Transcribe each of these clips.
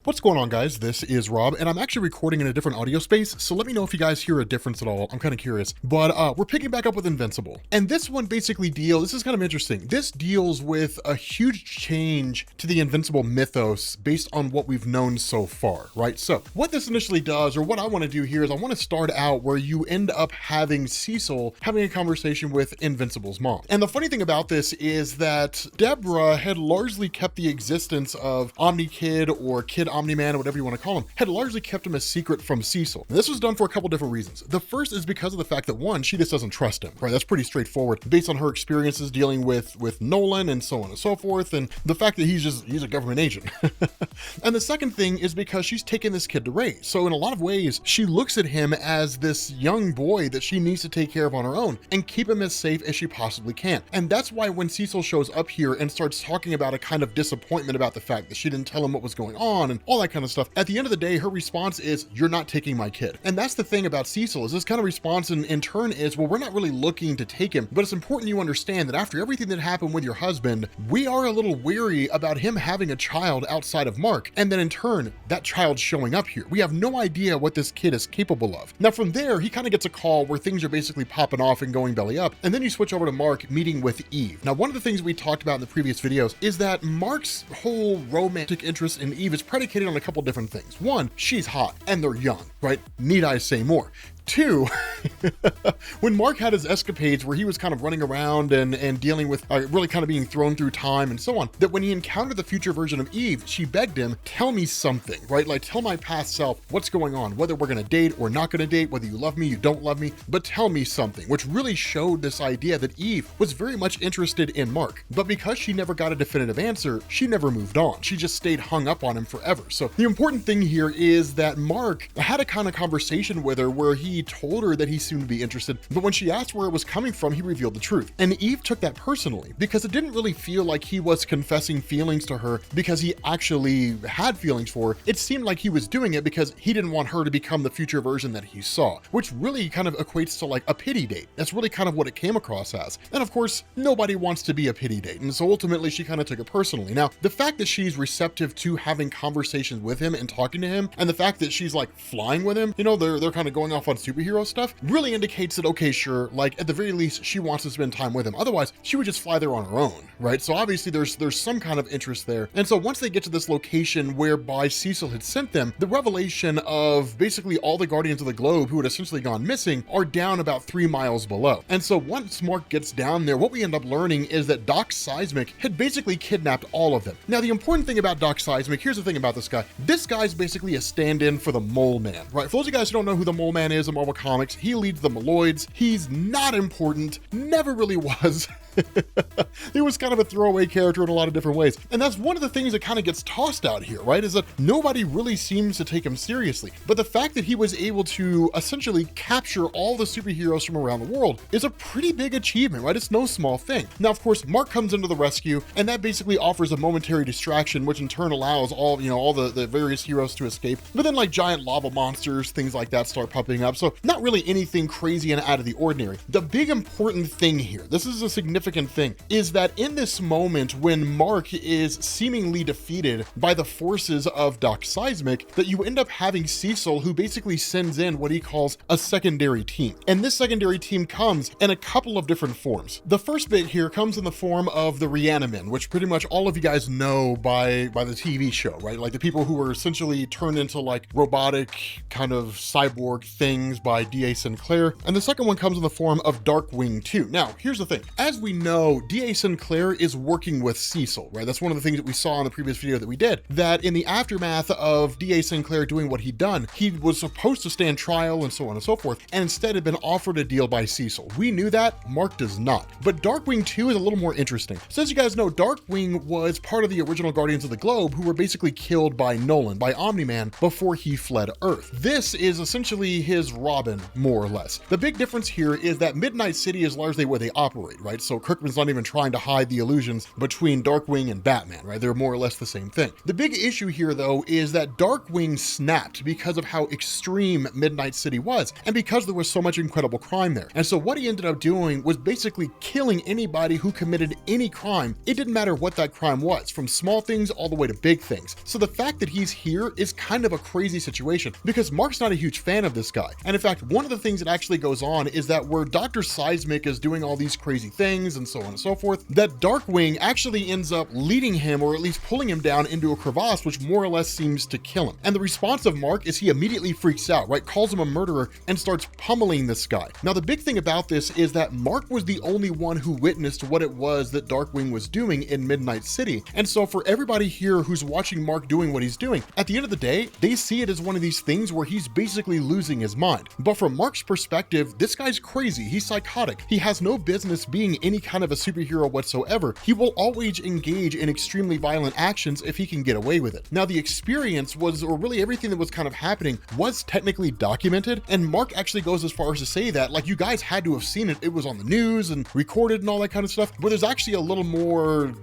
What's going on, guys? This is Rob, and I'm actually recording in a different audio space, so let me know if you guys hear a difference at all. I'm kind of curious. But we're picking back up with Invincible. And this one basically this is kind of interesting. This deals with a huge change to the Invincible mythos based on what we've known so far, right? So what this initially does, or what I want to do here, is I want to start out where you end up having Cecil having a conversation with Invincible's mom. And the funny thing about this is that Deborah had largely kept the existence of Omni-Kid or Kid Omni-Man, or whatever you want to call him, had largely kept him a secret from Cecil. And this was done for a couple different reasons. The first is because of the fact that, one, she just doesn't trust him, right? That's pretty straightforward based on her experiences dealing with Nolan and so on and so forth, and the fact that he's a government agent. And the second thing is because she's taken this kid to raise. So in a lot of ways, she looks at him as this young boy that she needs to take care of on her own and keep him as safe as she possibly can. And that's why when Cecil shows up here and starts talking about a kind of disappointment about the fact that she didn't tell him what was going on and all that kind of stuff, at the end of the day, her response is, "You're not taking my kid." And that's the thing about Cecil, is this kind of response in turn is, well, we're not really looking to take him, but it's important you understand that after everything that happened with your husband, we are a little weary about him having a child outside of Mark. And then in turn, that child showing up here. We have no idea what this kid is capable of. Now from there, he kind of gets a call where things are basically popping off and going belly up. And then you switch over to Mark meeting with Eve. Now, one of the things we talked about in the previous videos is that Mark's whole romantic interest in Eve is predicated on a couple different things. One, she's hot and they're young, right? Need I say more? Two, when Mark had his escapades where he was kind of running around and dealing with really kind of being thrown through time and so on, that when he encountered the future version of Eve, she begged him, tell me something, right? Like, tell my past self what's going on, whether we're going to date or not going to date, whether you love me, you don't love me, but tell me something, which really showed this idea that Eve was very much interested in Mark. But because she never got a definitive answer, she never moved on. She just stayed hung up on him forever. So the important thing here is that Mark had a kind of conversation with her where he told her that he seemed to be interested, but when she asked where it was coming from, he revealed the truth. And Eve took that personally because it didn't really feel like he was confessing feelings to her because he actually had feelings for her. It seemed like he was doing it because he didn't want her to become the future version that he saw, which really kind of equates to like a pity date. That's really kind of what it came across as. And of course, nobody wants to be a pity date. And so ultimately she kind of took it personally. Now, the fact that she's receptive to having conversations with him and talking to him, and the fact that she's like flying with him, you know, they're kind of going off on superhero stuff, really indicates that, okay, sure, like at the very least, she wants to spend time with him. Otherwise, she would just fly there on her own, right? So obviously there's some kind of interest there. And so once they get to this location whereby Cecil had sent them, the revelation of basically all the Guardians of the Globe who had essentially gone missing are down about 3 miles below. And so once Mark gets down there, what we end up learning is that Doc Seismic had basically kidnapped all of them. Now, the important thing about Doc Seismic, here's the thing about this guy. This guy's basically a stand-in for the Mole Man, right? For those of you guys who don't know who the Mole Man is in Marvel Comics, he leads the Mauler's. He's not important, never really was. He was kind of a throwaway character in a lot of different ways. And that's one of the things that kind of gets tossed out here, right? Is that nobody really seems to take him seriously. But the fact that he was able to essentially capture all the superheroes from around the world is a pretty big achievement, right? It's no small thing. Now, of course, Mark comes into the rescue, and that basically offers a momentary distraction, which in turn allows all the various heroes to escape. But then like giant lava monsters, things like that start popping up. So not really anything crazy and out of the ordinary. The big important thing here, this is a significant thing, is that in this moment when Mark is seemingly defeated by the forces of Doc Seismic, that you end up having Cecil, who basically sends in what he calls a secondary team. And this secondary team comes in a couple of different forms. The first bit here comes in the form of the Reanimen, which pretty much all of you guys know by the TV show, right? Like the people who were essentially turned into like robotic kind of cyborg things by D.A. Sinclair. And the second one comes in the form of Darkwing 2. Now, here's the thing. As we know, D.A. Sinclair is working with Cecil, right? That's one of the things that we saw in the previous video that we did, that in the aftermath of D.A. Sinclair doing what he'd done, he was supposed to stand trial and so on and so forth, and instead had been offered a deal by Cecil. We knew that, Mark does not. But Darkwing 2 is a little more interesting. So as you guys know, Darkwing was part of the original Guardians of the Globe who were basically killed by Nolan, by Omni-Man, before he fled Earth. This is essentially his Robin, more or less. The big difference here is that Midnight City is largely where they operate, right? So so Kirkman's not even trying to hide the illusions between Darkwing and Batman, right? They're more or less the same thing. The big issue here, though, is that Darkwing snapped because of how extreme Midnight City was, and because there was so much incredible crime there. And so what he ended up doing was basically killing anybody who committed any crime. It didn't matter what that crime was, from small things all the way to big things. So the fact that he's here is kind of a crazy situation, because Mark's not a huge fan of this guy. And in fact, one of the things that actually goes on is that where Dr. Seismic is doing all these crazy things and so on and so forth, that Darkwing actually ends up leading him, or at least pulling him down into a crevasse, which more or less seems to kill him. And the response of Mark is he immediately freaks out, right? Calls him a murderer and starts pummeling this guy. Now, the big thing about this is that Mark was the only one who witnessed what it was that Darkwing was doing in Midnight City. And so for everybody here who's watching Mark doing what he's doing, at the end of the day, they see it as one of these things where he's basically losing his mind. But from Mark's perspective, this guy's crazy. He's psychotic. He has no business being any kind of a superhero whatsoever. He will always engage in extremely violent actions if he can get away with it. Now, the experience was, or really everything that was kind of happening, was technically documented, and Mark actually goes as far as to say that, like, you guys had to have seen it. It was on the news and recorded and all that kind of stuff, but there's actually a little more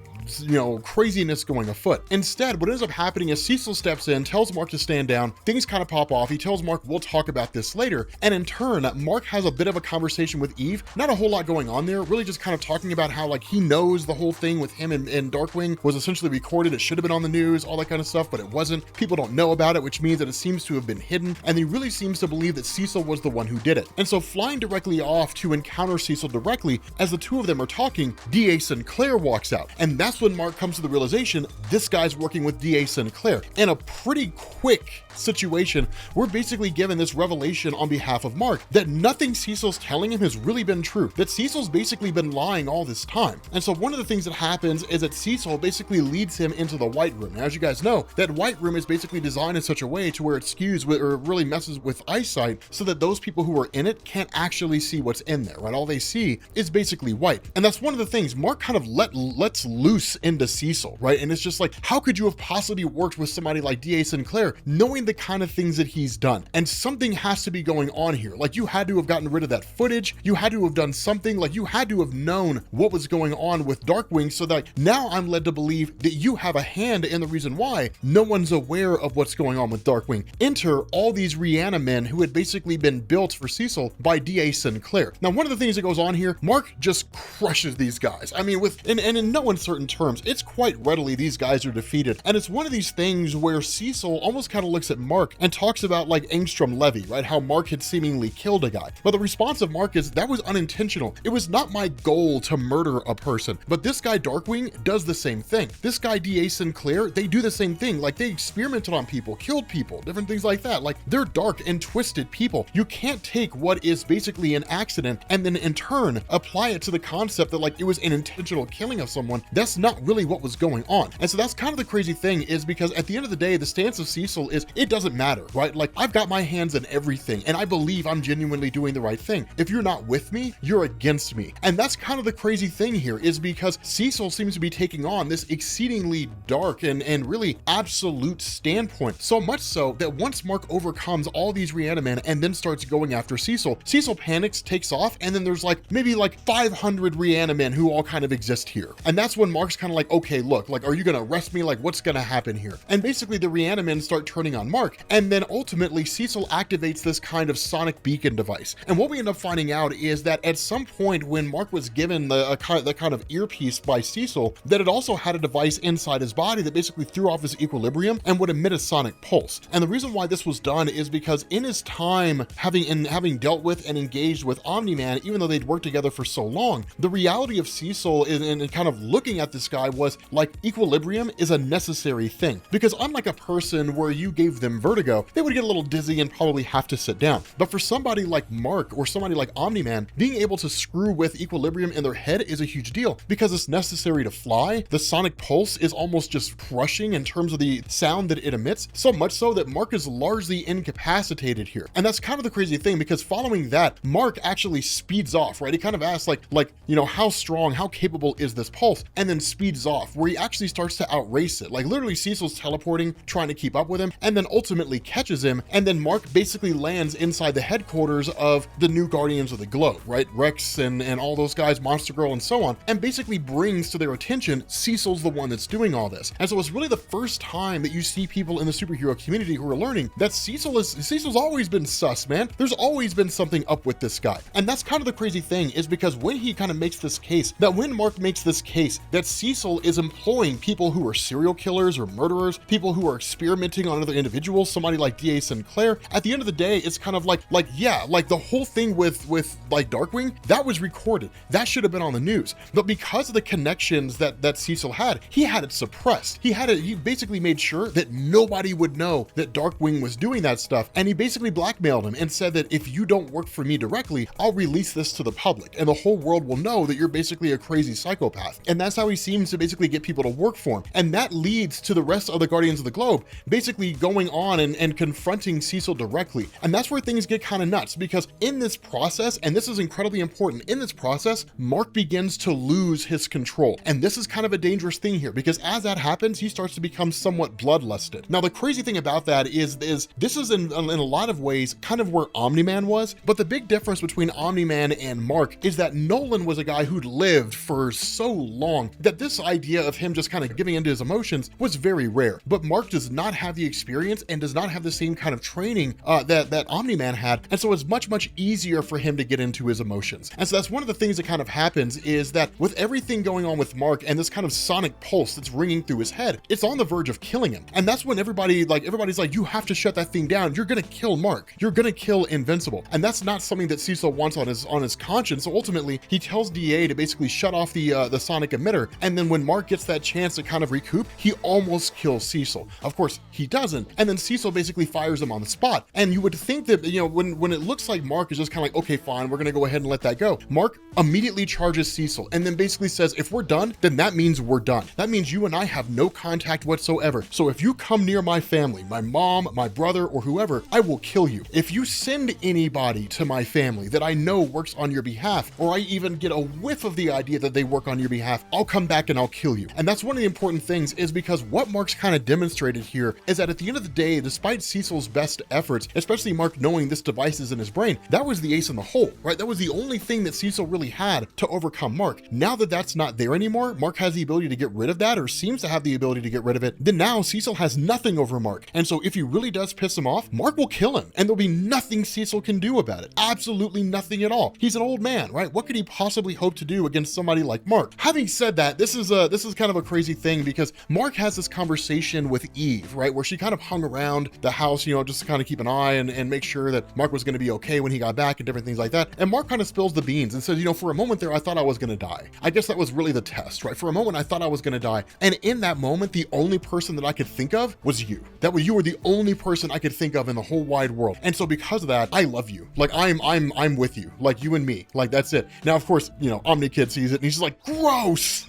craziness going afoot. Instead, what ends up happening is Cecil steps in, tells Mark to stand down, things kind of pop off. He tells Mark, we'll talk about this later. And in turn, Mark has a bit of a conversation with Eve. Not a whole lot going on there, really just kind of talking about how, like, he knows the whole thing with him and Darkwing was essentially recorded. It should have been on the news, all that kind of stuff, but it wasn't. People don't know about it, which means that it seems to have been hidden. And he really seems to believe that Cecil was the one who did it. And so flying directly off to encounter Cecil directly, as the two of them are talking, D.A. Sinclair walks out. And that's when Mark comes to the realization this guy's working with D.A. Sinclair. In a pretty quick situation, we're basically given this revelation on behalf of Mark that nothing Cecil's telling him has really been true, that Cecil's basically been lying all this time. And so one of the things that happens is that Cecil basically leads him into the White Room. Now, as you guys know, that White Room is basically designed in such a way to where it skews with, or really messes with eyesight, so that those people who are in it can't actually see what's in there, right? All they see is basically white. And that's one of the things Mark kind of lets loose into Cecil, right? And it's just like, how could you have possibly worked with somebody like D.A. Sinclair, knowing the kind of things that he's done? And something has to be going on here. Like, you had to have gotten rid of that footage. You had to have done something. Like, you had to have known what was going on with Darkwing, so that now I'm led to believe that you have a hand in the reason why no one's aware of what's going on with Darkwing. Enter all these Reanimen who had basically been built for Cecil by D.A. Sinclair. Now, one of the things that goes on here, Mark just crushes these guys. I mean, and in no uncertain terms, it's quite readily these guys are defeated. And it's one of these things where Cecil almost kind of looks at Mark and talks about, like, Angstrom Levy, right? How Mark had seemingly killed a guy. But the response of Mark is, that was unintentional. It was not my goal to murder a person. But this guy Darkwing does the same thing. This guy D.A. Sinclair, they do the same thing. Like, they experimented on people, killed people, different things like that. Like, they're dark and twisted people. You can't take what is basically an accident and then in turn apply it to the concept that, like, it was an intentional killing of someone. That's not really what was going on. And so that's kind of the crazy thing, is because at the end of the day, the stance of Cecil is, it doesn't matter, right? Like, I've got my hands in everything and I believe I'm genuinely doing the right thing. If you're not with me, you're against me. And that's kind of the crazy thing here, is because Cecil seems to be taking on this exceedingly dark and really absolute standpoint. So much so that once Mark overcomes all these Reanimen and then starts going after Cecil, Cecil panics, takes off, and then there's maybe 500 Reanimen who all kind of exist here. And that's when Mark's kind of like, okay, look, like, are you gonna arrest me? Like, what's gonna happen here? And basically the Reanimen start turning on Mark, and then ultimately Cecil activates this kind of sonic beacon device. And what we end up finding out is that at some point when Mark was given the kind of earpiece by Cecil, that it also had a device inside his body that basically threw off his equilibrium and would emit a sonic pulse. And the reason why this was done is because in his time having dealt with and engaged with Omni-Man, even though they'd worked together for so long, the reality of Cecil and kind of looking at this guy was like, equilibrium is a necessary thing. Because unlike a person where you gave them vertigo, they would get a little dizzy and probably have to sit down. But for somebody like Mark or somebody like Omni-Man, being able to screw with equilibrium in their head is a huge deal, because it's necessary to fly. The sonic pulse is almost just crushing in terms of the sound that it emits, so much so that Mark is largely incapacitated here. And that's kind of the crazy thing, because following that, Mark actually speeds off, right? He kind of asks like, how strong, how capable is this pulse? And then speeds off, where he actually starts to outrace it. Like literally Cecil's teleporting, trying to keep up with him, and then ultimately catches him, and then Mark basically lands inside the headquarters of the new Guardians of the Globe, right? Rex and all those guys, Monster Girl and so on, and basically brings to their attention Cecil's the one that's doing all this. And so it's really the first time that you see people in the superhero community who are learning that Cecil's always been sus, man. There's always been something up with this guy. And that's kind of the crazy thing, is because when he kind of makes this case, that when Mark makes this case that Cecil is employing people who are serial killers or murderers, people who are experimenting on other individuals, somebody like D.A. Sinclair, at the end of the day, it's kind of like yeah, like the whole thing with like Darkwing, that was recorded. That should have been on the news. But because of the connections that Cecil had, he had it suppressed. He basically made sure that nobody would know that Darkwing was doing that stuff. And he basically blackmailed him and said that if you don't work for me directly, I'll release this to the public and the whole world will know that you're basically a crazy psychopath. And that's how he seems to basically get people to work for him. And that leads to the rest of the Guardians of the Globe basically going on and confronting Cecil directly. And that's where things get kind of nuts, because in this process, and this is incredibly important, in this process, Mark begins to lose his control. And this is kind of a dangerous thing here, because as that happens, he starts to become somewhat bloodlusted. Now, the crazy thing about that is this is in a lot of ways kind of where Omni-Man was, but the big difference between Omni-Man and Mark is that Nolan was a guy who'd lived for so long that this idea of him just kind of giving into his emotions was very rare. But Mark does not have the experience and does not have the same kind of training that Omni-Man had, and so it's much easier for him to get into his emotions. And so that's one of the things that kind of happens, is that with everything going on with Mark and this kind of sonic pulse that's ringing through his head, it's on the verge of killing him. And that's when everybody's like, you have to shut that thing down. You're gonna kill Mark. You're gonna kill Invincible. And that's not something that Cecil wants on his conscience. So ultimately, he tells DA to basically shut off the sonic emitter. And then when Mark gets that chance to kind of recoup, he almost kills Cecil. Of course, he doesn't. And then Cecil basically fires him on the spot. And you would think that, you know, when it looks like Mark is just kind of like, okay, fine, we're gonna go ahead and let that go, Mark immediately charges Cecil and then basically says, if we're done, then that means we're done. That means you and I have no contact whatsoever. So if you come near my family, my mom, my brother, or whoever, I will kill you. If you send anybody to my family that I know works on your behalf, or I even get a whiff of the idea that they work on your behalf, I'll come back and I'll kill you. And that's one of the important things, is because what Mark's kind of demonstrated here is that at the end of the day, despite Cecil's best efforts, especially Mark knowing this device is in his brain, that was the ace in the hole, right? That was the only thing that Cecil really had to overcome Mark. Now that that's not there anymore, Mark has the ability to get rid of that, or seems to have the ability to get rid of it, then now Cecil has nothing over Mark. And so if he really does piss him off, Mark will kill him, and there'll be nothing Cecil can do about it. Absolutely nothing at all. He's an old man, right? What could he possibly hope to do against somebody like Mark? Having said that, this is kind of a crazy thing, because Mark has this conversation with Eve, right? Where she kind of hung around the house, you know, just to kind of keep an eye and make sure that Mark was going to be okay when he got back and different things like that. And Mark kind of spills the beans and says, you know, for a moment there, I thought I was going to die. I guess that was really the test, right? For a moment, I thought I was going to die. And in that moment, the only person that I could think of was you. You were the only person I could think of in the whole wide world. And so because of that, I love you. Like I'm with you, like you and me, like that's it. Now, of course, you know, Omni-Kid sees it and he's just like, gross.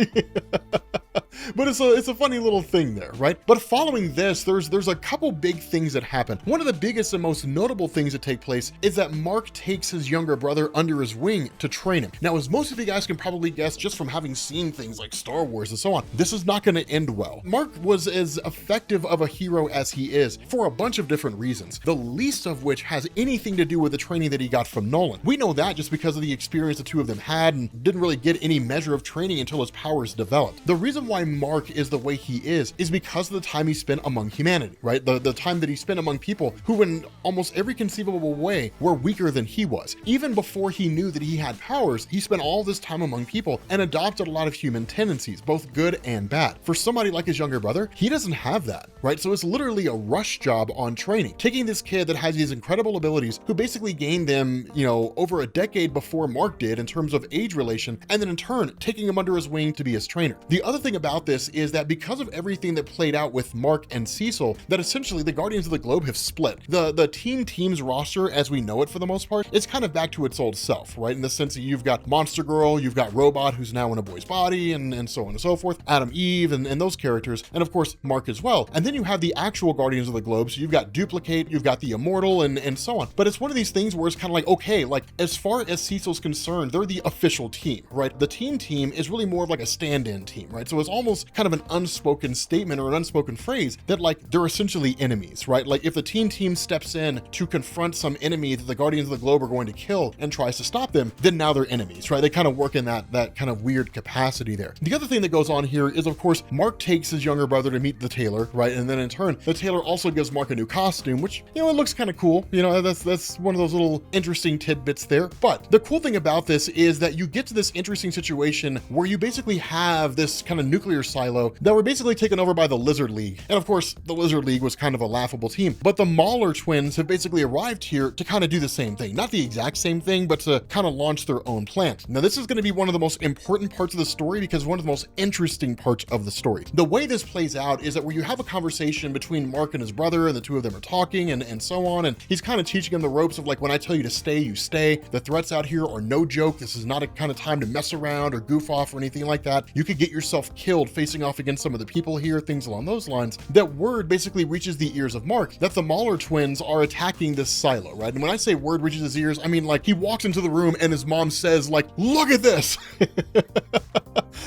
But it's a funny little thing there, right? But following this, there's a couple big things that happen. One of the biggest and most notable things that take place is that Mark takes his younger brother under his wing to train him. Now, as most of you guys can probably guess just from having seen things like Star Wars and so on, this is not going to end well. Mark was as effective of a hero as he is for a bunch of different reasons, the least of which has anything to do with the training that he got from Nolan. We know that just because of the experience the two of them had, and didn't really get any measure of training until his powers developed. The reason why Mark is the way he is because of the time he spent among humanity, right? The time that he spent among people who in almost every conceivable way were weaker than he was. Even before he knew that he had powers, he spent all this time among people and adopted a lot of human tendencies, both good and bad. For somebody like his younger brother, he doesn't have that, right? So it's literally a rush job on training, taking this kid that has these incredible abilities, who basically gained them, you know, over a decade before Mark did in terms of age relation, and then in turn, taking him under his wing to be his trainer. The other thing about about this is that because of everything that played out with Mark and Cecil, that essentially the Guardians of the Globe have split. The team's roster, as we know it for the most part, is kind of back to its old self, right? In the sense that you've got Monster Girl, you've got Robot, who's now in a boy's body, and so on and so forth, Adam Eve, and those characters, and of course, Mark as well. And then you have the actual Guardians of the Globe, so you've got Dupli-Kate, you've got the Immortal, and so on. But it's one of these things where it's kind of like, okay, like as far as Cecil's concerned, they're the official team, right? The team is really more of like a stand-in team, right? So it's almost kind of an unspoken statement or an unspoken phrase that like they're essentially enemies, right? Like if the team steps in to confront some enemy that the Guardians of the Globe are going to kill and tries to stop them, then now they're enemies, right? They kind of work in that kind of weird capacity there. The other thing that goes on here is, of course, Mark takes his younger brother to meet the tailor, right? And then in turn, the tailor also gives Mark a new costume, which, you know, it looks kind of cool. You know, that's one of those little interesting tidbits there. But the cool thing about this is that you get to this interesting situation where you basically have this kind of nuclear silo that were basically taken over by the Lizard League. And of course, the Lizard League was kind of a laughable team, but the Mauler twins have basically arrived here to kind of do the same thing. Not the exact same thing, but to kind of launch their own plant. Now, this is going to be one of the most important parts of the story because one of the most interesting parts of the story. The way this plays out is that where you have a conversation between Mark and his brother, and the two of them are talking and so on, and he's kind of teaching him the ropes of like, when I tell you to stay, you stay. The threats out here are no joke. This is not a kind of time to mess around or goof off or anything like that. You could get yourself killed facing off against some of the people here, things along those lines. That word basically reaches the ears of Mark that the Mauler twins are attacking this silo, right? And when I say word reaches his ears, I mean like he walks into the room and his mom says like, look at this.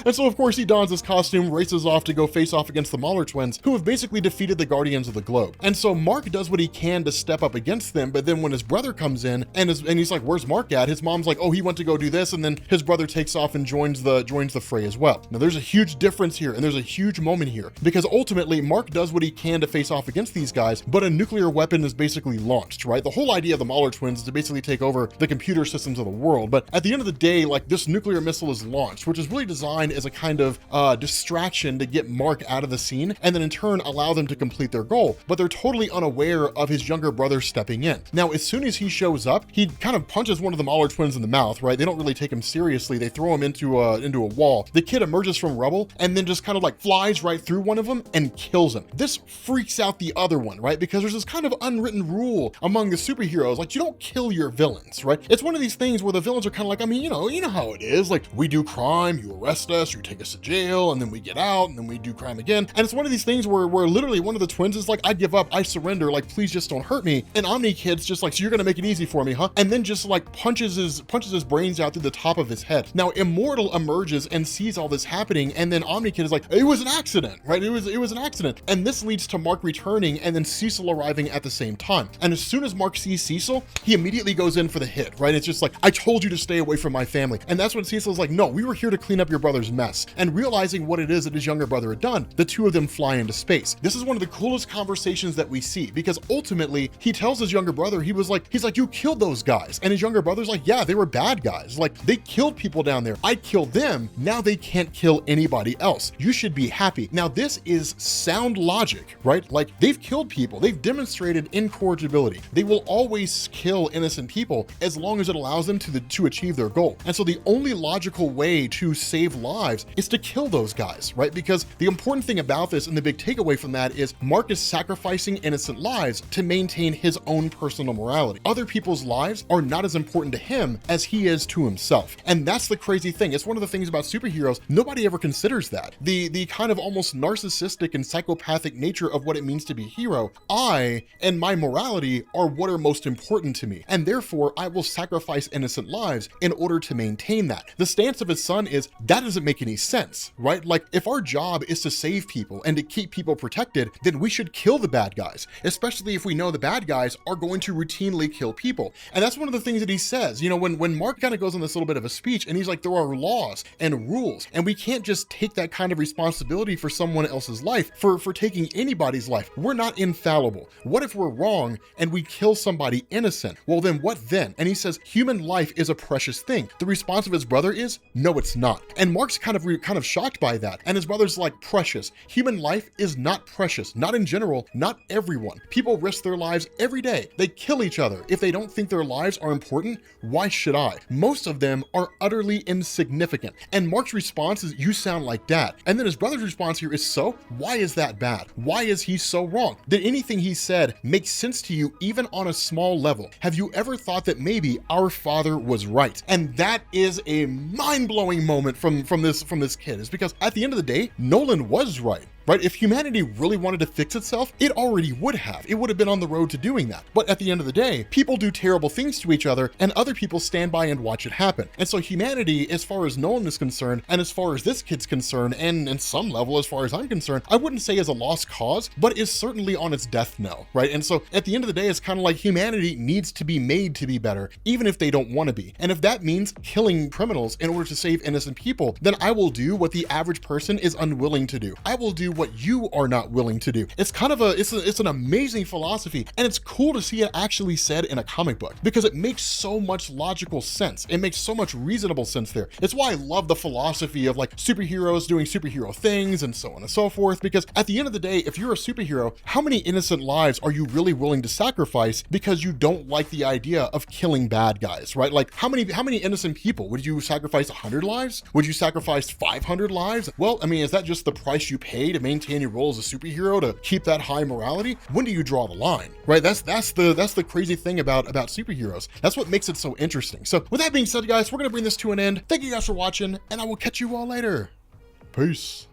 And so of course he dons his costume, races off to go face off against the Mauler twins, who have basically defeated the Guardians of the Globe. And so Mark does what he can to step up against them, but then when his brother comes in and he's like, where's Mark at? His mom's like, oh, he went to go do this, and then his brother takes off and joins the fray as well. Now there's a huge difference here, and there's a huge moment here, because ultimately Mark does what he can to face off against these guys, but a nuclear weapon is basically launched, right? The whole idea of the Mauler twins is to basically take over the computer systems of the world, but at the end of the day, like this nuclear missile is launched, which is really designed as a kind of distraction to get Mark out of the scene, and then in turn allow them to complete their goal, but they're totally unaware of his younger brother stepping in. Now, as soon as he shows up, he kind of punches one of the Mauler twins in the mouth, right? They don't really take him seriously. They throw him into a wall. The kid emerges from rubble and then just kind of like flies right through one of them and kills him. This freaks out the other one, right? Because there's this kind of unwritten rule among the superheroes, like you don't kill your villains, right? It's one of these things where the villains are kind of like, I mean, you know how it is. Like we do crime, you arrest us, you take us to jail, and then we get out, and then we do crime again. And it's one of these things where literally one of the twins is like, I give up, I surrender, like please just don't hurt me. And Omni Kid's just like, so you're gonna make it easy for me, huh? And then just like punches his brains out through the top of his head. Now Immortal emerges and sees all this happening, and then Omni Kid is like, it was an accident, right? It was an accident. And this leads to Mark returning and then Cecil arriving at the same time. And as soon as Mark sees Cecil, he immediately goes in for the hit, right? It's just like, I told you to stay away from my family. And that's when Cecil's like, no, we were here to clean up your brother's mess. And realizing what it is that his younger brother had done, the two of them fly into space. This is one of the coolest conversations that we see, because ultimately he tells his younger brother, he's like, you killed those guys. And his younger brother's like, yeah, they were bad guys. Like they killed people down there. I killed them. Now they can't kill anybody else. You should be happy. Now this is sound logic, right? Like they've killed people. They've demonstrated incorrigibility. They will always kill innocent people as long as it allows them to achieve their goal. And so the only logical way to save lives is to kill those guys, right? Because the important thing about this and the big takeaway from that is Mark is sacrificing innocent lives to maintain his own personal morality. Other people's lives are not as important to him as he is to himself. And that's the crazy thing. It's one of the things about superheroes. Nobody ever considers that. The kind of almost narcissistic and psychopathic nature of what it means to be a hero. I and my morality are what are most important to me. And therefore I will sacrifice innocent lives in order to maintain that. The stance of his son is that doesn't make any sense, right? Like if our job is to save people and to keep people protected, then we should kill the bad guys, especially if we know the bad guys are going to routinely kill people. And that's one of the things that he says, you know, when Mark kind of goes on this little bit of a speech and he's like, there are laws and rules, and we can't just take that kind of responsibility for someone else's life, for taking anybody's life. We're not infallible. What if we're wrong and we kill somebody innocent? Well, then what then? And he says, human life is a precious thing. The response of his brother is, no, it's not. And Mark's kind of shocked by that. And his brother's like, precious. Human life is not precious. Not in general, not everyone. People risk their lives every day. They kill each other. If they don't think their lives are important, why should I? Most of them are utterly insignificant. And Mark's response is, you sound like Dad. And then his brother's response here is, so? Why is that bad? Why is he so wrong? Did anything he said make sense to you even on a small level? Have you ever thought that maybe our father was right? And that is a mind-blowing moment from this kid, is because at the end of the day, Nolan was right. Right? If humanity really wanted to fix itself, it already would have. It would have been on the road to doing that. But at the end of the day, people do terrible things to each other and other people stand by and watch it happen. And so humanity, as far as Nolan is concerned, and as far as this kid's concerned, and in some level, as far as I'm concerned, I wouldn't say is a lost cause, but is certainly on its death knell, right? And so at the end of the day, it's kind of like humanity needs to be made to be better, even if they don't want to be. And if that means killing criminals in order to save innocent people, then I will do what the average person is unwilling to do. I will do what you are not willing to do. It's kind of it's an amazing philosophy, and it's cool to see it actually said in a comic book because it makes so much logical sense. It makes so much reasonable sense there. It's why I love the philosophy of like superheroes doing superhero things and so on and so forth, because at the end of the day, if you're a superhero, how many innocent lives are you really willing to sacrifice because you don't like the idea of killing bad guys, right? Like how many innocent people? Would you sacrifice 100 lives? Would you sacrifice 500 lives? Well, I mean, is that just the price you pay to maintain your role as a superhero, to keep that high morality? When do you draw the line, right? That's the crazy thing about superheroes. That's what makes it so interesting. So with that being said, guys, we're gonna bring this to an end. Thank you guys for watching, and I will catch you all later. Peace.